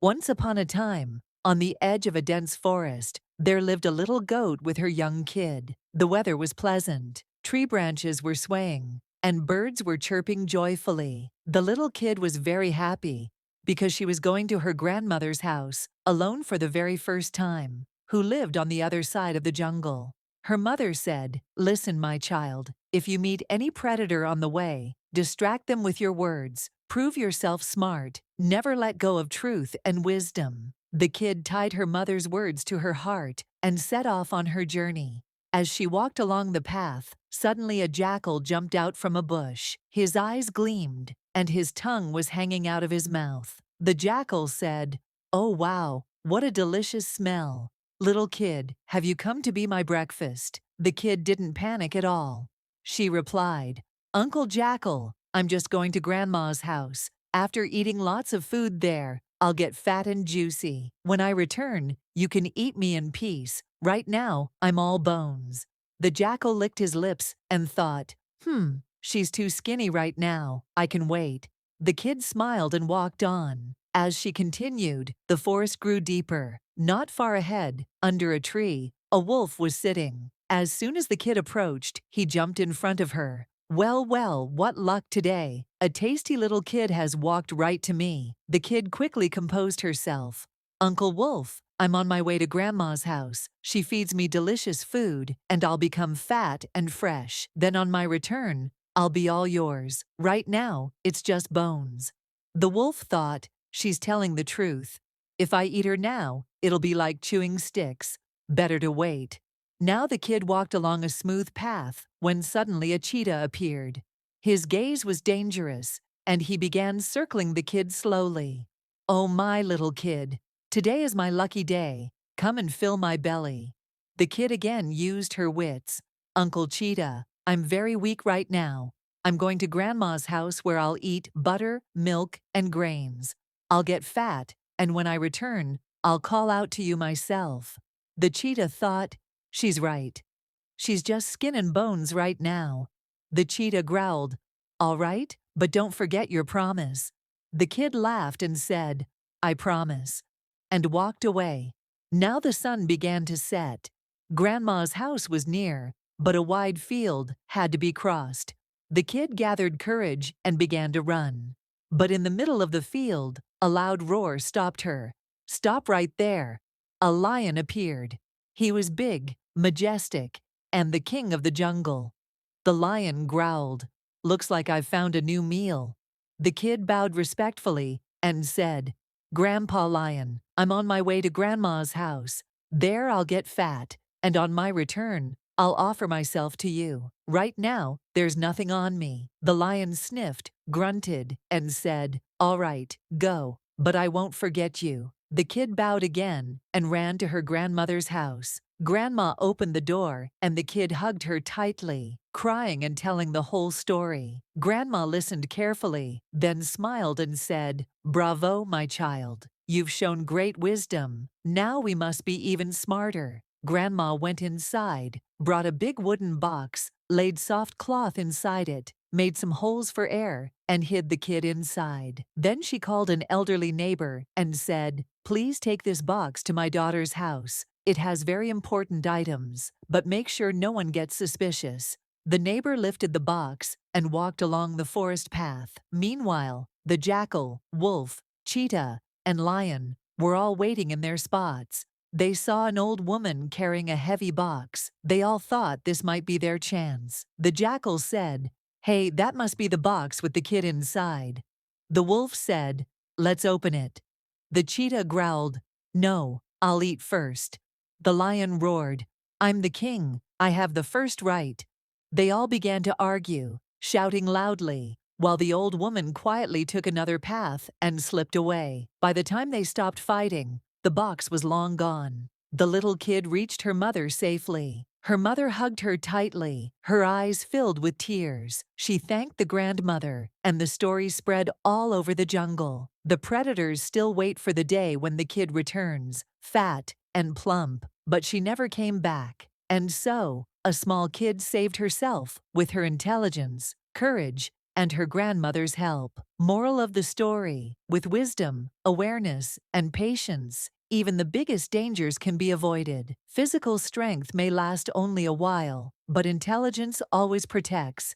Once upon a time, on the edge of a dense forest, there lived a little goat with her young kid. The weather was pleasant, tree branches were swaying, and birds were chirping joyfully. The little kid was very happy because she was going to her grandmother's house, alone for the very first time, who lived on the other side of the jungle. Her mother said, "Listen, my child, if you meet any predator on the way, distract them with your words. Prove yourself smart. Never let go of truth and wisdom." The kid tied her mother's words to her heart and set off on her journey. As she walked along the path, suddenly a jackal jumped out from a bush. His eyes gleamed, and his tongue was hanging out of his mouth. The jackal said, "Oh wow, what a delicious smell. Little kid, have you come to be my breakfast?" The kid didn't panic at all. She replied, "Uncle Jackal, I'm just going to Grandma's house. After eating lots of food there, I'll get fat and juicy. When I return, you can eat me in peace. Right now, I'm all bones." The jackal licked his lips and thought, she's too skinny right now. I can wait." The kid smiled and walked on. As she continued, the forest grew deeper. Not far ahead, under a tree, a wolf was sitting. As soon as the kid approached, he jumped in front of her. "Well, well, what luck today. A tasty little kid has walked right to me." The kid quickly composed herself. "Uncle Wolf, I'm on my way to Grandma's house. She feeds me delicious food, and I'll become fat and fresh. Then on my return, I'll be all yours. Right now, it's just bones." The wolf thought, "She's telling the truth. If I eat her now, it'll be like chewing sticks. Better to wait." Now the kid walked along a smooth path when suddenly a cheetah appeared. His gaze was dangerous, and he began circling the kid slowly. "Oh, my little kid, today is my lucky day. Come and fill my belly." The kid again used her wits. "Uncle Cheetah, I'm very weak right now. I'm going to Grandma's house where I'll eat butter, milk, and grains. I'll get fat, and when I return, I'll call out to you myself." The cheetah thought, "She's right. She's just skin and bones right now." The cheetah growled, "All right, but don't forget your promise." The kid laughed and said, "I promise," and walked away. Now the sun began to set. Grandma's house was near, but a wide field had to be crossed. The kid gathered courage and began to run. But in the middle of the field, a loud roar stopped her. "Stop right there." A lion appeared. He was big, majestic, and the king of the jungle. The lion growled, "Looks like I've found a new meal." The kid bowed respectfully and said, "Grandpa Lion, I'm on my way to Grandma's house. There I'll get fat, and on my return, I'll offer myself to you. Right now, there's nothing on me." The lion sniffed, grunted, and said, "All right, go, but I won't forget you." The kid bowed again and ran to her grandmother's house. Grandma opened the door, and the kid hugged her tightly, crying and telling the whole story. Grandma listened carefully, then smiled and said, "Bravo, my child. You've shown great wisdom. Now we must be even smarter." Grandma went inside, brought a big wooden box, laid soft cloth inside it, made some holes for air, and hid the kid inside. Then she called an elderly neighbor and said, "Please take this box to my daughter's house. It has very important items, but make sure no one gets suspicious." The neighbor lifted the box and walked along the forest path. Meanwhile, the jackal, wolf, cheetah, and lion were all waiting in their spots. They saw an old woman carrying a heavy box. They all thought this might be their chance. The jackal said, "Hey, that must be the box with the kid inside." The wolf said, "Let's open it." The cheetah growled, "No, I'll eat first." The lion roared, "I'm the king. I have the first right." They all began to argue, shouting loudly, while the old woman quietly took another path and slipped away. By the time they stopped fighting, the box was long gone. The little kid reached her mother safely. Her mother hugged her tightly, her eyes filled with tears. She thanked the grandmother, and the story spread all over the jungle. The predators still wait for the day when the kid returns, fat and plump, but she never came back. And so, a small kid saved herself with her intelligence, courage, and her grandmother's help. Moral of the story: with wisdom, awareness, and patience, even the biggest dangers can be avoided. Physical strength may last only a while, but intelligence always protects.